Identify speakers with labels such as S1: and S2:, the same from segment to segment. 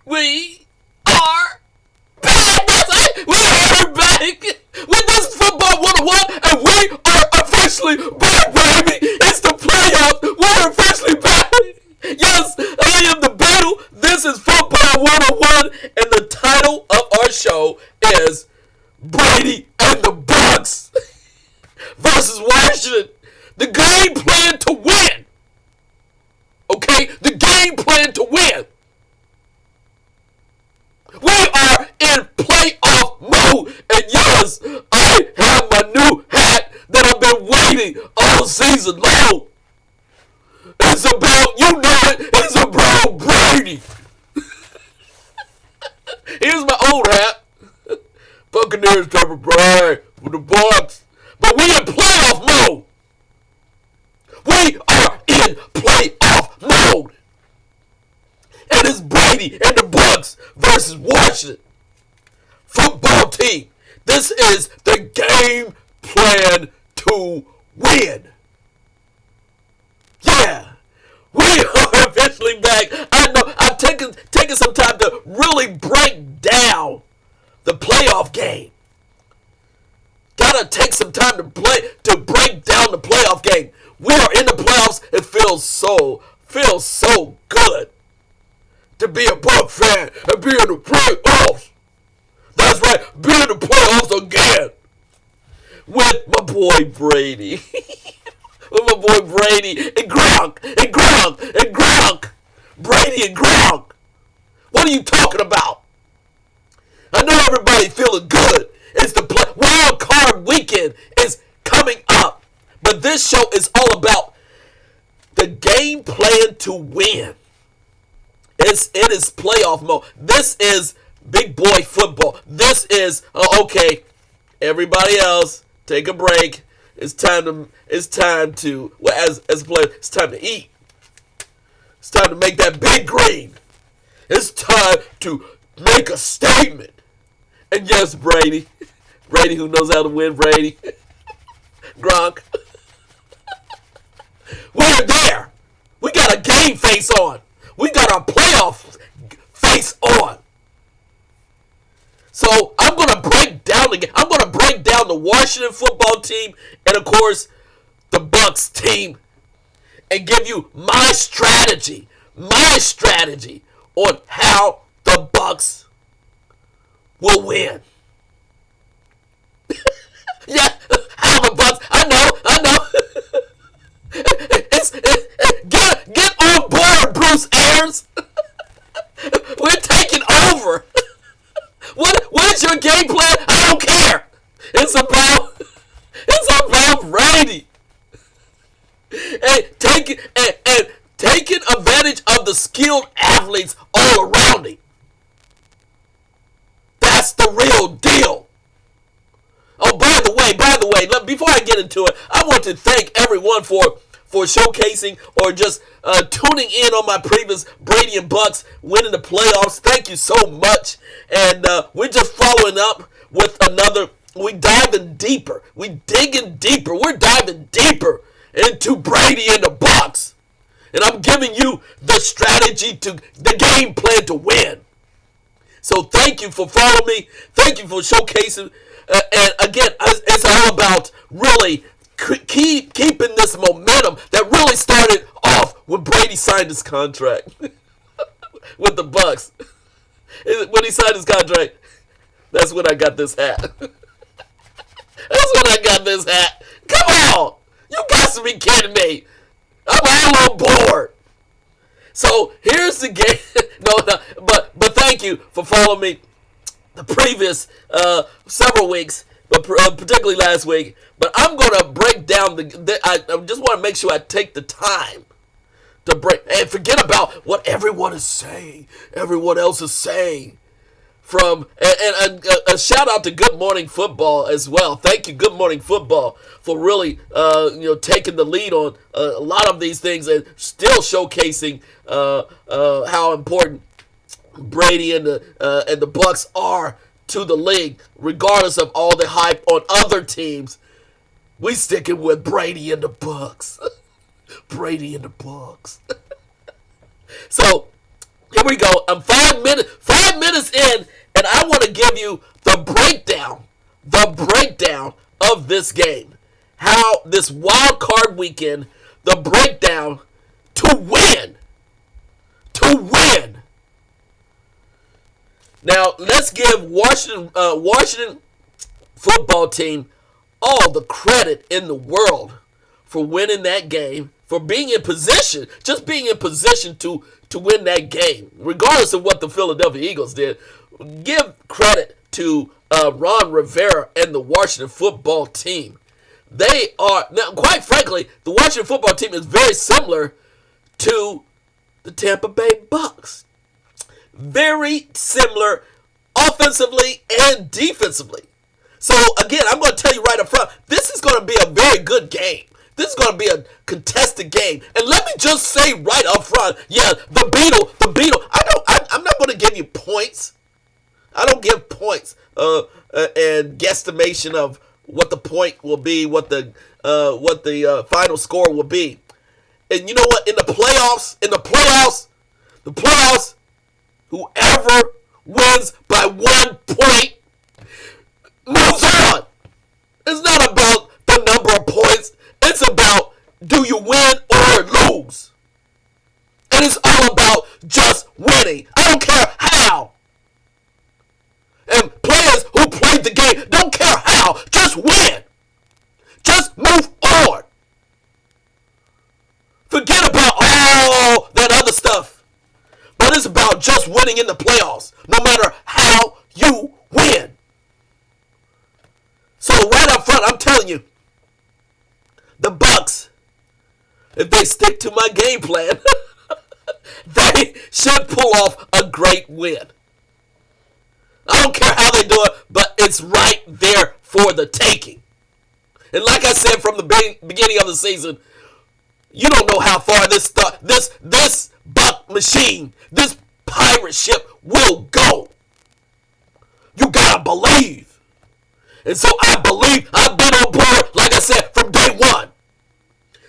S1: We are back! We are back with this Football 101, and we are officially back, baby! It's the playoffs! We're officially back! Yes, I am the Beetle. This is Football 101, and the title of our show is Brady and the Bucs versus Washington. The game plan to win. Okay? The game plan to win. We are in playoff mode. And yes, I have my new hat that I've been waiting all season long. It's about, you know it, it's about Brady. Here's my old hat. Buccaneers type of pride for the Bucs. But we in playoff mode. We are in playoff mode. And it's Brady and the Bucs versus Washington football team. This is the game plan to win. Yeah. We are officially back. I know I've taken some time to really break down the playoff game. Gotta take some time to break down the playoff game. We are in the playoffs. It feels so good to be a Buck fan and be in the playoffs. That's right, be in the playoffs again with my boy Brady. With my boy Brady and Gronk. Brady and Gronk. What are you talking about? I know everybody feeling good. It's the Wildcard weekend is coming up. But this show is all about the game plan to win. It is playoff mode. This is big boy football. This is, okay, everybody else, take a break. It's time to, well, as a player, it's time to eat. It's time to make that big green. It's time to make a statement. And yes, Brady, who knows how to win, Brady, Gronk, we're there. We got a game face on. We got our playoff face on. So I'm gonna break down the game. I'm gonna break down the Washington football team and of course the Bucs team, and give you my strategy on how the Bucs will win. Yeah, how the Bucs. I know. Get on board, Bruce Ayers. We're taking over. What is your game plan? I don't care. It's about Brady. And taking advantage of the skilled athletes all around him. That's the real deal. Oh, by the way, before I get into it, I want to thank everyone for showcasing or just tuning in on my previous Brady and Bucs winning the playoffs. Thank you so much. And we're just following up with another. We're diving deeper. We're digging deeper. We're diving deeper into Brady and the Bucs. And I'm giving you the strategy to the game plan to win. So thank you for following me. Thank you for showcasing. And again, it's all about really keeping this momentum that really started off when Brady signed his contract with the Bucs. When he signed his contract, that's when I got this hat. Come on! You got to be kidding me. I'm all on board. So here's the game. But thank you for following me the previous several weeks, but particularly last week. But I'm going to break down I just want to make sure I take the time to break and forget about what everyone is saying, everyone else is saying. And a shout out to Good Morning Football as well. Thank you, Good Morning Football, for really taking the lead on a lot of these things and still showcasing how important Brady and the Bucs are to the league, regardless of all the hype on other teams. We sticking with Brady and the Bucs. Brady and the Bucs. So here we go. I'm 5 minutes 5 minutes in, and I want to give you the breakdown of this game. How this wild card weekend, the breakdown to win. To win. Now, let's give Washington football team all the credit in the world for winning that game, for being in position, just being in position to win that game, regardless of what the Philadelphia Eagles did. Give credit to Ron Rivera and the Washington football team. They are, now, quite frankly, the Washington football team is very similar to the Tampa Bay Bucs. Very similar offensively and defensively. So, again, I'm going to tell you right up front, this is going to be a very good game. This is going to be a contested game. And let me just say right up front, yeah, the Beetle, I'm not going to give you points. I don't give points and guesstimation of what the point will be, what the final score will be. And you know what? In the playoffs, whoever wins by 1 point moves on. It's not about the number of points. It's about, do you win or lose? And it's all about just winning. I don't care how. And players who played the game don't care how. Just win. Just move on. Forget about all that other stuff. But it's about just winning in the playoffs, no matter how you win. So right up front, I'm telling you, the Bucs, if they stick to my game plan, they should pull off a great win. I don't care how they do it, but it's right there for the taking. And like I said from the beginning of the season, you don't know how far this Buck machine, this pirate ship will go. You gotta believe. And so I believe, I've been on board, like I said, from day one.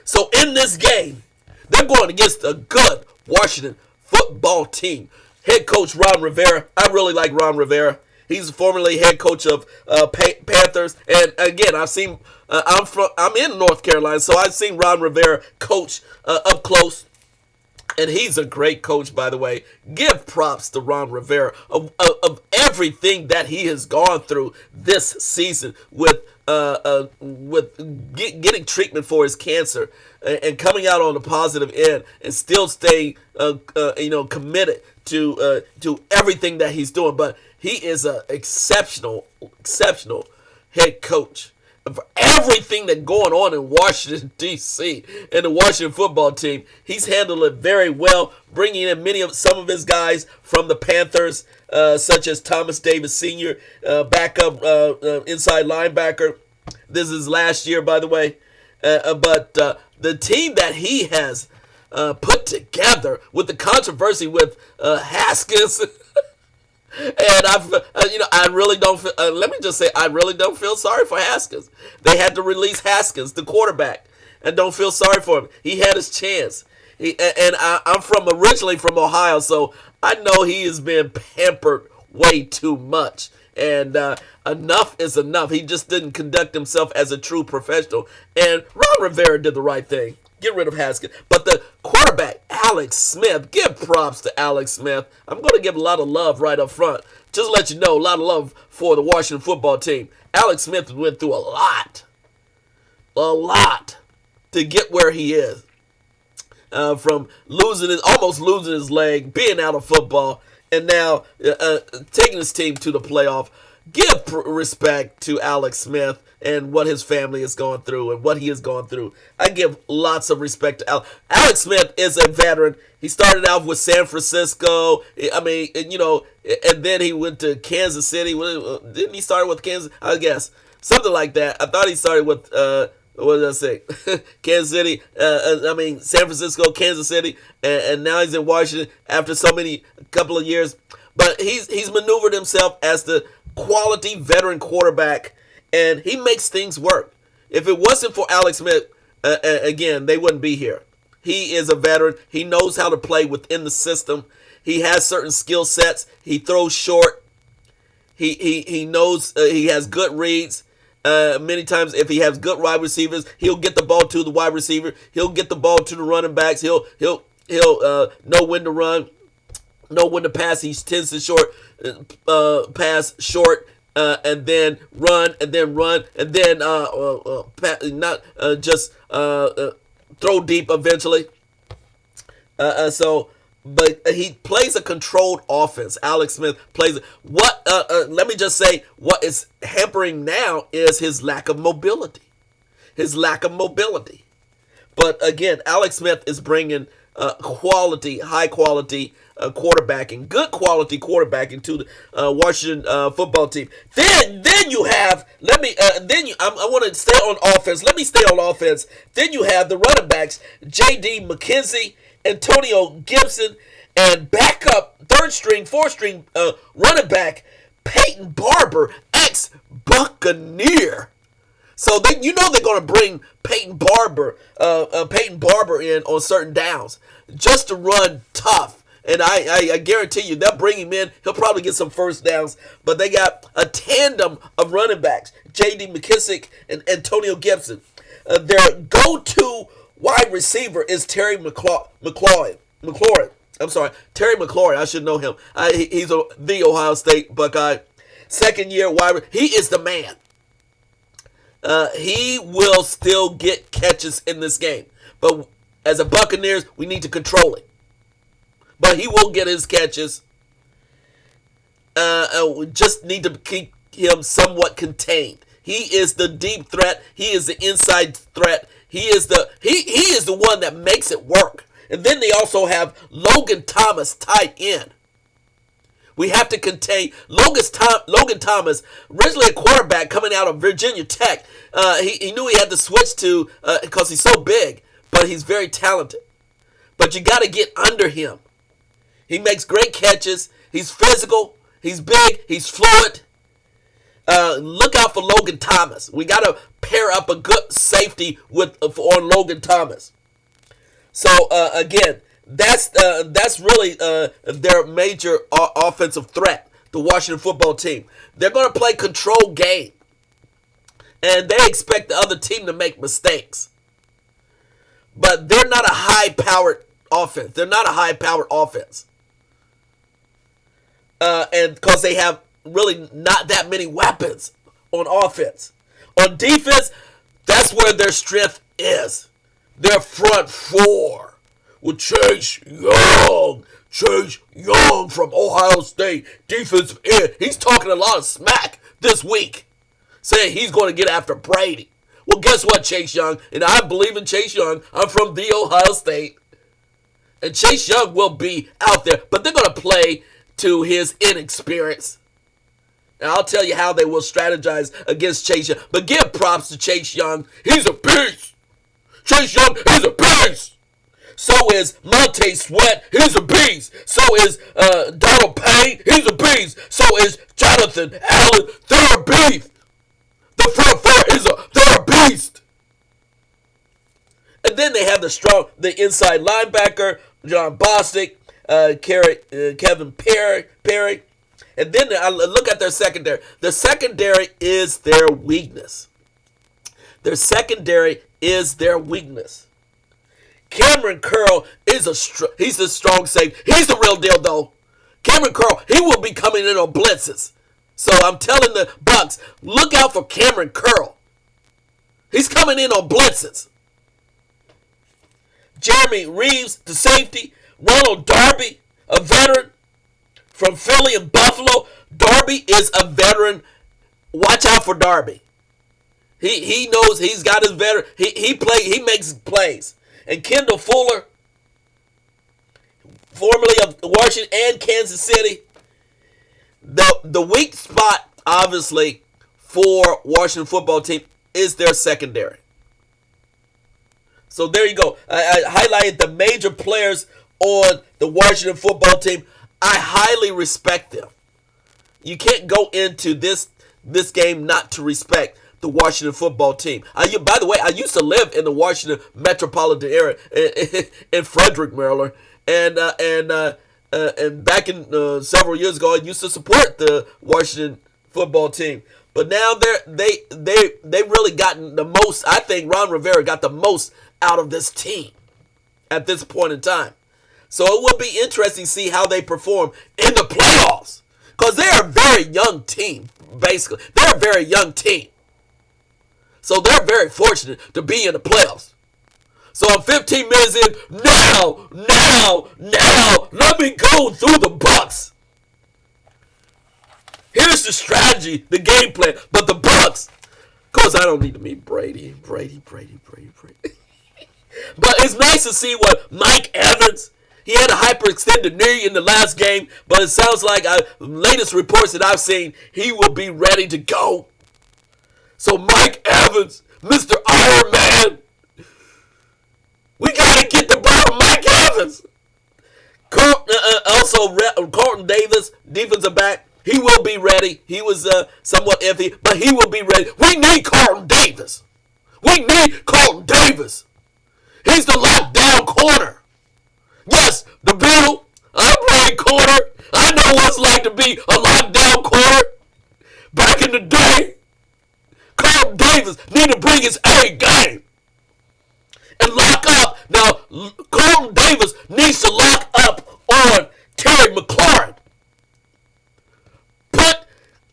S1: So in this game, they're going against a good Washington football team. Head coach Ron Rivera. I really like Ron Rivera. He's formerly head coach of Panthers. And again, I'm in North Carolina, so I've seen Ron Rivera coach up close. And he's a great coach, by the way. Give props to Ron Rivera of everything that he has gone through this season with getting treatment for his cancer and coming out on the positive end and still stay committed to everything that he's doing. But he is an exceptional head coach. For everything that's going on in Washington, D.C. and the Washington football team, he's handled it very well, bringing in some of his guys from the Panthers, such as Thomas Davis Sr., backup inside linebacker. This is last year, by the way. But the team that he has put together with the controversy with Haskins. And I really don't. Let me just say, I really don't feel sorry for Haskins. They had to release Haskins, the quarterback, and don't feel sorry for him. He had his chance. I'm originally from Ohio, so I know he has been pampered way too much. And enough is enough. He just didn't conduct himself as a true professional. And Ron Rivera did the right thing. Get rid of Haskins. But the quarterback, Alex Smith, give props to Alex Smith. I'm going to give a lot of love right up front. Just to let you know, a lot of love for the Washington football team. Alex Smith went through a lot to get where he is. From almost losing his leg, being out of football, and now taking his team to the playoff. Give respect to Alex Smith and what his family has gone through and what he has gone through. I give lots of respect to Alex. Alex Smith is a veteran. He started out with San Francisco. And then he went to Kansas City. Didn't he start with Kansas? I guess. Something like that. I thought he started with, what did I say? Kansas City. San Francisco, Kansas City. And now he's in Washington after couple of years. But he's maneuvered himself as the quality veteran quarterback, and he makes things work. If it wasn't for Alex Smith, again, they wouldn't be here. he is a veteran. He knows how to play within the system. He has certain skill sets. He throws short. He knows he has good reads. Many times, if he has good wide receivers, he'll get the ball to the wide receiver. He'll get the ball to the running backs. He'll know when to run, know when to pass. He tends to pass short, and then run, and then run, and then not just throw deep eventually. But he plays a controlled offense. Alex Smith plays what? Let me just say, what is hampering now is his lack of mobility. But again, Alex Smith is bringing high quality quarterbacking, good quality quarterbacking to the Washington football team. Then you have. I want to stay on offense. Let me stay on offense. Then you have the running backs: J.D. McKenzie, Antonio Gibson, and backup third string, fourth string running back Peyton Barber, ex-Buccaneer. So they're going to bring Peyton Barber in on certain downs just to run tough. And I guarantee you they'll bring him in. He'll probably get some first downs. But they got a tandem of running backs, J.D. McKissick and Antonio Gibson. Their go-to wide receiver is Terry McLaurin. I'm sorry, Terry McLaurin. I should know him. He's the Ohio State Buckeye. Second year wide. He is the man. He will still get catches in this game. But as a Buccaneers, we need to control it. But he will get his catches. We just need to keep him somewhat contained. He is the deep threat. He is the inside threat. He is the one that makes it work. And then they also have Logan Thomas tight end. We have to contain Logan Thomas, originally a quarterback coming out of Virginia Tech. He knew he had to switch to because he's so big, but he's very talented. But you got to get under him. He makes great catches. He's physical. He's big. He's fluid. Look out for Logan Thomas. We got to pair up a good safety on Logan Thomas. So again, that's really their major offensive threat, the Washington football team. They're going to play control game, and they expect the other team to make mistakes. But they're not a high-powered offense. And because they have really not that many weapons on offense. On defense, that's where their strength is. Their front four with Chase Young from Ohio State, defensive end. He's talking a lot of smack this week, saying he's going to get after Brady. Well, guess what, Chase Young? And I believe in Chase Young. I'm from the Ohio State. And Chase Young will be out there, but they're going to play to his inexperience. And I'll tell you how they will strategize against Chase Young. But give props to Chase Young. He's a beast. Chase Young, he's a beast. So is Monte Sweat. He's a beast. So is Donald Payne. He's a beast. So is Jonathan Allen. They're a beast. The front four they're a beast. And then they have the inside linebacker, John Bostic, Kevin Perry. And then I look at their secondary. The secondary is their weakness. Cameron Curl he's a strong safety. He's the real deal, though. Cameron Curl, he will be coming in on blitzes. So I'm telling the Bucs, look out for Cameron Curl. He's coming in on blitzes. Jeremy Reeves, the safety. Ronald Darby, a veteran from Philly and Buffalo. Darby is a veteran. Watch out for Darby. He knows he's got his veteran. He makes plays. And Kendall Fuller, formerly of Washington and Kansas City. The weak spot, obviously, for Washington football team is their secondary. So there you go. I highlighted the major players on the Washington football team. I highly respect them. You can't go into this game not to respect the Washington football team. By the way, I used to live in the Washington metropolitan area in Frederick, Maryland, and back in several years ago, I used to support the Washington football team. But now they really gotten the most. I think Ron Rivera got the most out of this team at this point in time. So it will be interesting to see how they perform in the playoffs. Because they're a very young team, basically. They're a very young team. So they're very fortunate to be in the playoffs. So I'm 15 minutes in. Now, let me go through the Bucs. Here's the strategy, the game plan. But the Bucs, because I don't need to meet Brady. But it's nice to see what Mike Evans, he had a hyperextended knee in the last game, but it sounds like latest reports that I've seen, he will be ready to go. So Mike Evans, Mr. Iron Man, we got to get the ball to Mike Evans. Also, Carlton Davis, defensive back, he will be ready. He was somewhat iffy, but he will be ready. We need Carlton Davis. He's the lockdown corner. Yes, the Beetle. I played corner. I know what it's like to be a lockdown corner. Back in the day, Carlton Davis need to bring his A game and lock up. Now, Carlton Davis needs to lock up on Terry McLaurin. Put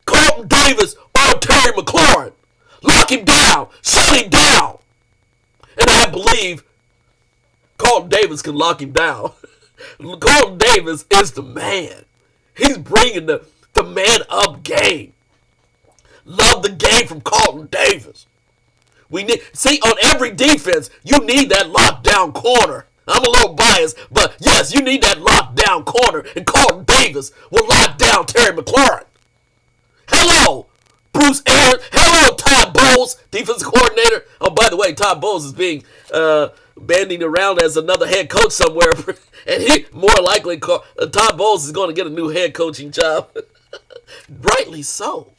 S1: Carlton Davis on Terry McLaurin. Lock him down. Shut him down. And I believe Carlton Davis can lock him down. Carlton Davis is the man. He's bringing the man-up game. Love the game from Carlton Davis. On every defense, you need that lockdown corner. I'm a little biased, but yes, you need that lockdown corner, and Carlton Davis will lock down Terry McLaurin. Hello, Bruce Arians. Hello, Todd Bowles, defensive coordinator. Oh, by the way, Todd Bowles is being bandied around as another head coach somewhere, and he more likely Todd Bowles is going to get a new head coaching job. Rightly so.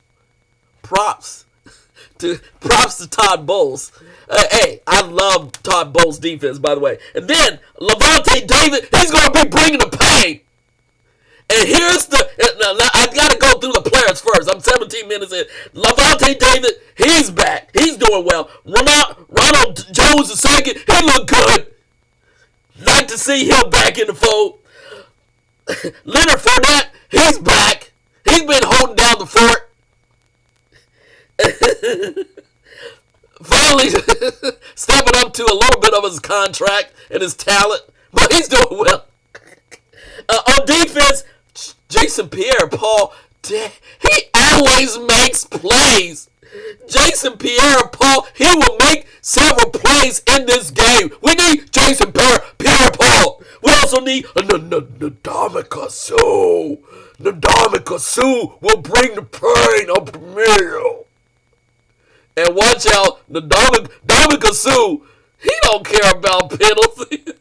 S1: Props to Todd Bowles. Hey, I love Todd Bowles' defense, by the way. And then Lavonte David, he's going to be bringing the pain. And here's I got to go through the players first. I'm 17 minutes in. Lavonte David, he's back. He's doing well. Ronald Jones II, he looked good. Like to see him back in the fold. Leonard Fournette, he's back. He's been holding down the fort. Finally stepping up to a little bit of his contract and his talent. But he's doing well. On defense, Jason Pierre-Paul, he always makes plays. Jason Pierre-Paul, he will make several plays in this game. We need Jason Pierre-Paul. We also need Ndamukong Suh. Ndamukong Suh will bring the pain of the meal. And watch out, Ndamukong Suh, he don't care about penalties.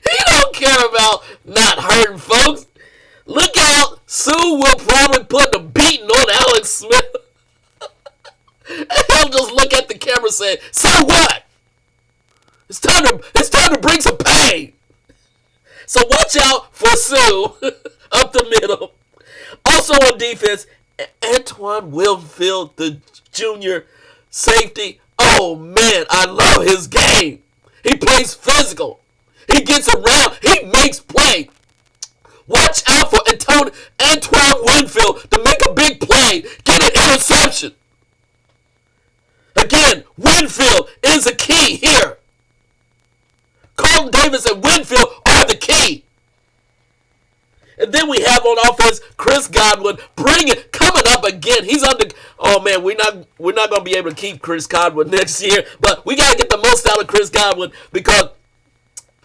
S1: He don't care about not hurting folks. Look out, Suh will probably put a beating on Alex Smith. And he'll just look at the camera and say, so what? It's time to bring some pain. So watch out for Suh up the middle. Also on defense, Antoine Winfield, the junior safety. Oh man, I love his game. He plays physical. He gets around. He makes play. Watch out for Antoine Winfield to make a big play. Get an interception. Again, Winfield is a key here. Carlton Davis and Winfield are the key. And then we have on offense Chris Godwin coming up again. He's under. Oh man, we're not going to be able to keep Chris Godwin next year, but we got to get the most out of Chris Godwin because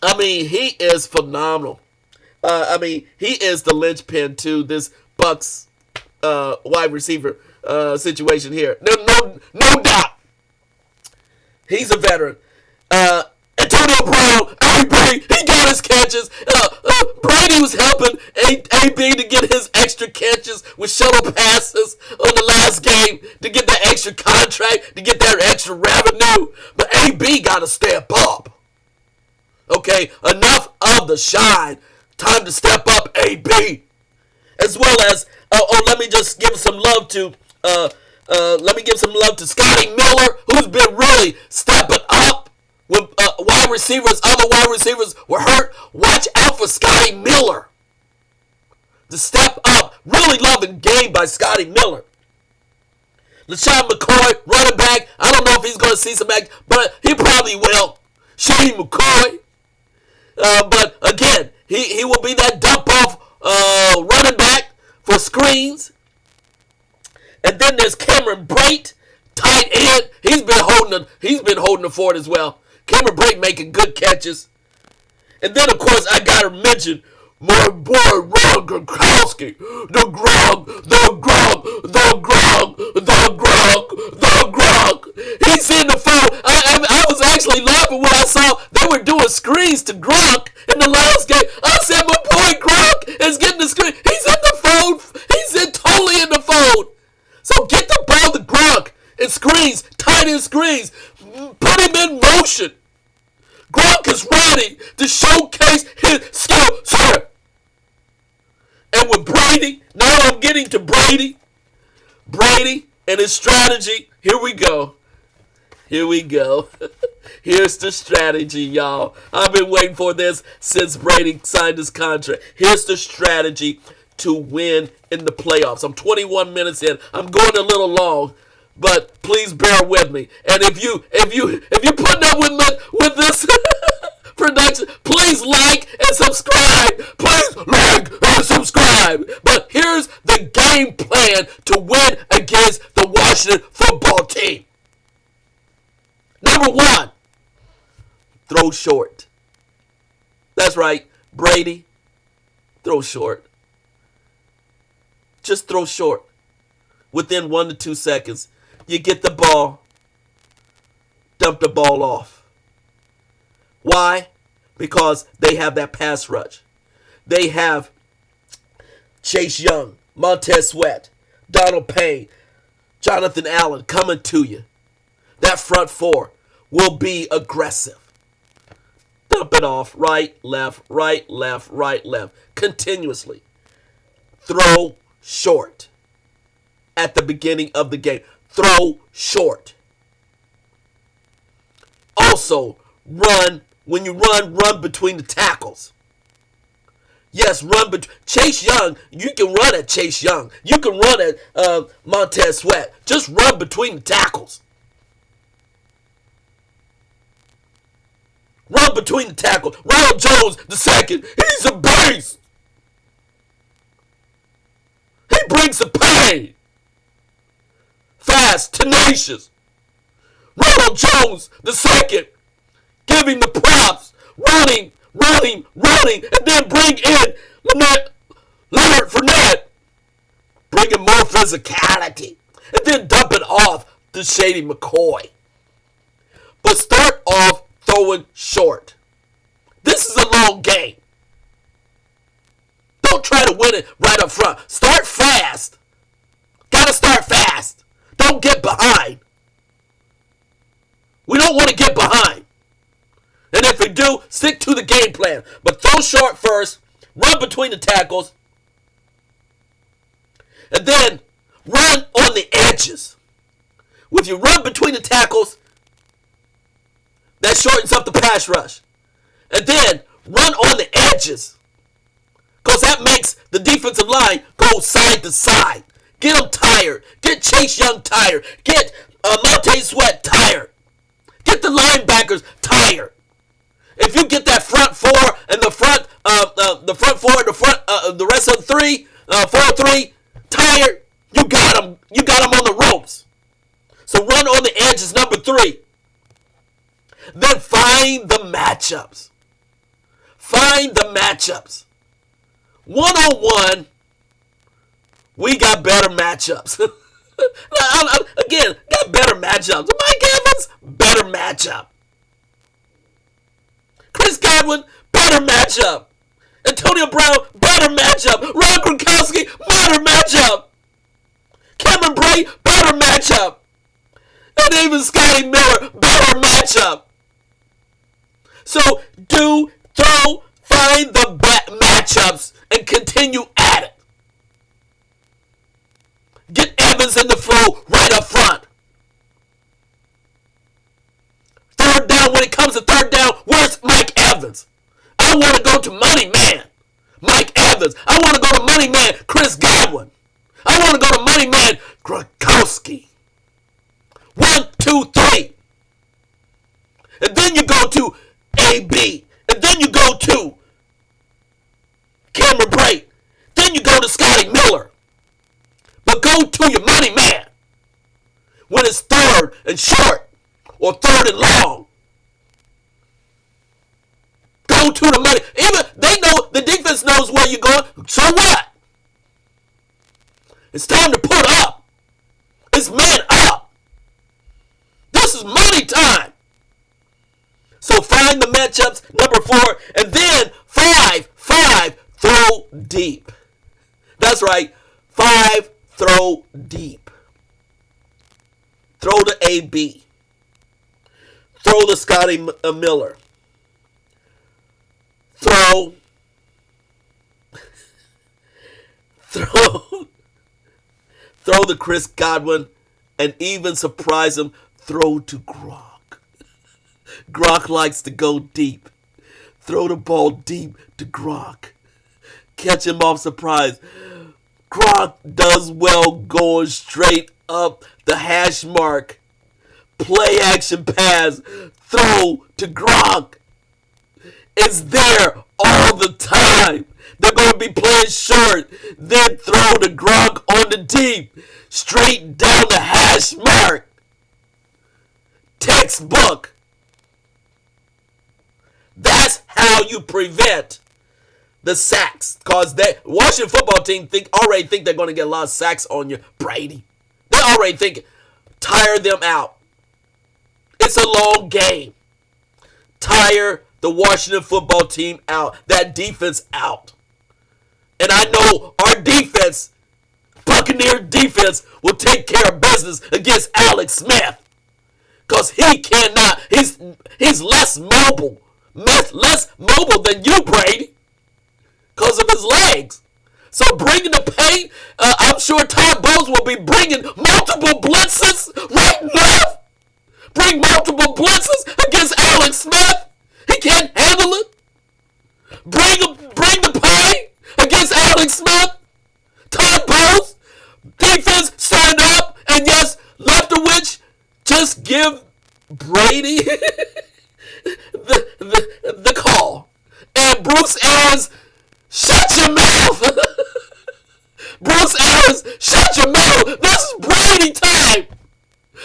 S1: he is phenomenal. He is the linchpin to this Bucs wide receiver situation here. No doubt. He's a veteran. Antonio Brown, AB, he got his catches. Brady was helping AB to get his extra catches with shuttle passes on the last game to get the extra contract to get that extra revenue. But AB got to step up. Okay, enough of the shine. Time to step up, AB. As well as, let me just give some love to, Scotty Miller, who's been really stepping up when other wide receivers were hurt. Watch out for Scotty Miller to step up. Really loving game by Scotty Miller. LaShawn McCoy, running back. I don't know if he's going to see some action, but he probably will. Shane McCoy. But again, he will be that dump-off running back for screens. And then there's Cameron Brate, tight end. He's been holding the fort as well. Cameron Brate making good catches. And then, of course, I got to mention my boy Ron Gronkowski. The Gronk. He's in the phone. I was actually laughing when I saw they were doing screens to Gronk in the last game. I said, my boy Gronk is getting the screen. He's in the phone. He's totally in the phone. So get the ball to Gronk and screens, tight end screens. Put him in motion. Gronk is ready to showcase his skill set. And with Brady, now I'm getting to Brady. Brady and his strategy. Here we go. Here's the strategy, y'all. I've been waiting for this since Brady signed his contract. Here's the strategy to win in the playoffs. I'm 21 minutes in. I'm going a little long, but please bear with me. And if you putting up with this production, please like and subscribe. Please like and subscribe. But here's the game plan to win against the Washington football team. Number 1, throw short. That's right, Brady. Throw short. Just throw short. Within 1 to 2 seconds, you get the ball, dump the ball off. Why? Because they have that pass rush. They have Chase Young, Montez Sweat, Donald Payne, Jonathan Allen coming to you. That front four will be aggressive. Dump it off. Right, left, continuously. Throw short at the beginning of the game. Throw short. Also, run. When you run between the tackles. Yes, Chase Young, you can run at Chase Young. You can run at Montez Sweat. Just run between the tackles. Run between the tackles. Ronald Jones II, he's a beast. He brings the pain. Fast, tenacious. Ronald Jones II, giving the props, running, and then bring in Leonard Fournette, bringing more physicality, and then dump it off to Shady McCoy. But start off throwing short. This is a long game. Don't try to win it right up front. Start fast. Gotta start fast. Don't get behind. We don't want to get behind. And if we do, stick to the game plan. But throw short first, run between the tackles, and then run on the edges. If you run between the tackles, that shortens up the pass rush. And then run on the edges, because that makes the defensive line go side to side. Get them tired. Get Chase Young tired. Get Montez Sweat tired. Get the linebackers tired. If you get that front four and the rest of the 4-3 tired, you got them. You got them on the ropes. So run on the edges, number 3. Then find the matchups. Find the matchups. 1-on-1, we got better matchups. Again, got better matchups. Mike Evans, better matchup. Chris Godwin, better matchup. Antonio Brown, better matchup. Ron Gronkowski, better matchup. Cameron Brate, better matchup. even Scotty Miller better matchup. So find the matchups and continue at it. Get Evans in the flow right up front. Third down, when it comes to third down, where's Mike Evans? I want to go to money man, Mike Evans. I want to go to money man, Chris Godwin. I want to go to money man, Gronkowski. 1, 2, 3. And then you go to AB. And then you go to Cameron Brate. Then you go to Scotty Miller. But go to your money man when it's third and short or third and long. Go to the money. Even they know, the defense knows where you're going. So what? It's time to put up. It's man up. This is money time. So find the matchups, number 4, and then 5, throw deep. That's right, 5, throw deep. Throw to AB. Throw to Scotty Miller. Throw to Chris Godwin, and even surprise him, throw to Gronk. Gronk likes to go deep. Throw the ball deep to Gronk. Catch him off surprise. Gronk does well going straight up the hash mark. Play action pass. Throw to Gronk. It's there all the time. They're going to be playing short. Then throw to Gronk on the deep. Straight down the hash mark. Textbook. That's how you prevent the sacks. Because the Washington football team already think they're going to get a lot of sacks on you, Brady. They already think, tire them out. It's a long game. Tire the Washington football team out. That defense out. And I know our defense, Buccaneer defense, will take care of business against Alex Smith. Because he cannot, he's less mobile than you, Brady, because of his legs. So bringing the paint, I'm sure Todd Bowles will be bringing multiple blitzes right and left. Bring multiple blitzes against Alex Smith. He can't handle it. Bring the paint against Alex Smith. Todd Bowles, defense stand up, and yes, Leftowich, just give Brady the call. And Bruce Arians, shut your mouth. Bruce Arians, shut your mouth. This is Brady time.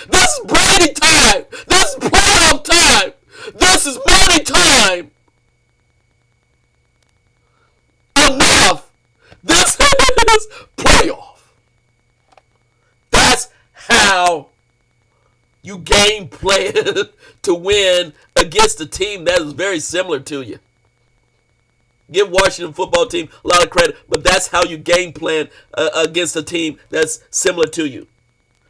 S1: This is Brady time. This is playoff time. This is money time. Enough. This is playoff. That's how you game plan to win against a team that is very similar to you. Give Washington football team a lot of credit, but that's how you game plan against a team that's similar to you.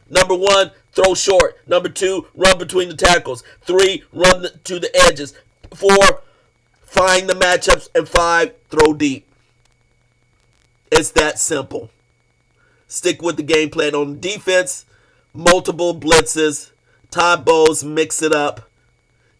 S1: Number 1, throw short. Number 2, run between the tackles. 3, run to the edges. 4, find the matchups. And 5, throw deep. It's that simple. Stick with the game plan on defense. Multiple blitzes. Todd Bowles, mix it up.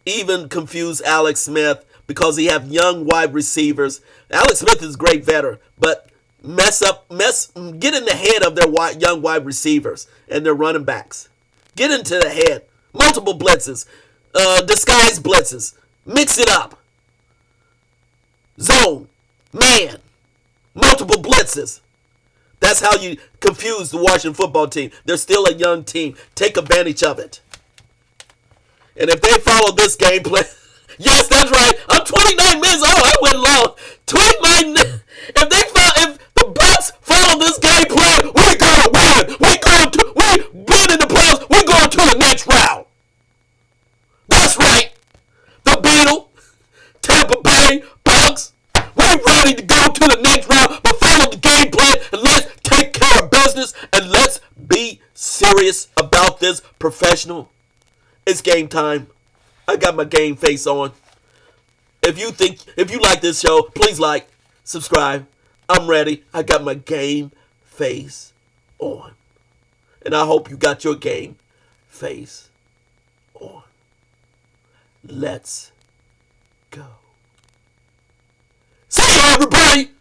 S1: Even confuse Alex Smith because he have young wide receivers. Alex Smith is a great veteran, but get in the head of their young wide receivers and their running backs. Get into the head. Multiple blitzes. Disguise blitzes. Mix it up. Zone. Man. Multiple blitzes. That's how you confuse the Washington football team. They're still a young team. Take advantage of it. And if they follow this game plan, yes, that's right. I'm 29 minutes. Oh, I went long. 29. If the Bucs follow this game plan, we're gonna win. We win in the playoffs. We're going to the next round. That's right. The Beetle, Tampa Bay Bucs. We're ready to go to the next round, but follow the game plan and let's take care of business and let's be serious about this professional It's game time. I got my game face on. If you like this show, please like, subscribe. I'm ready. I got my game face on. And I hope you got your game face on. Let's go. See you, everybody!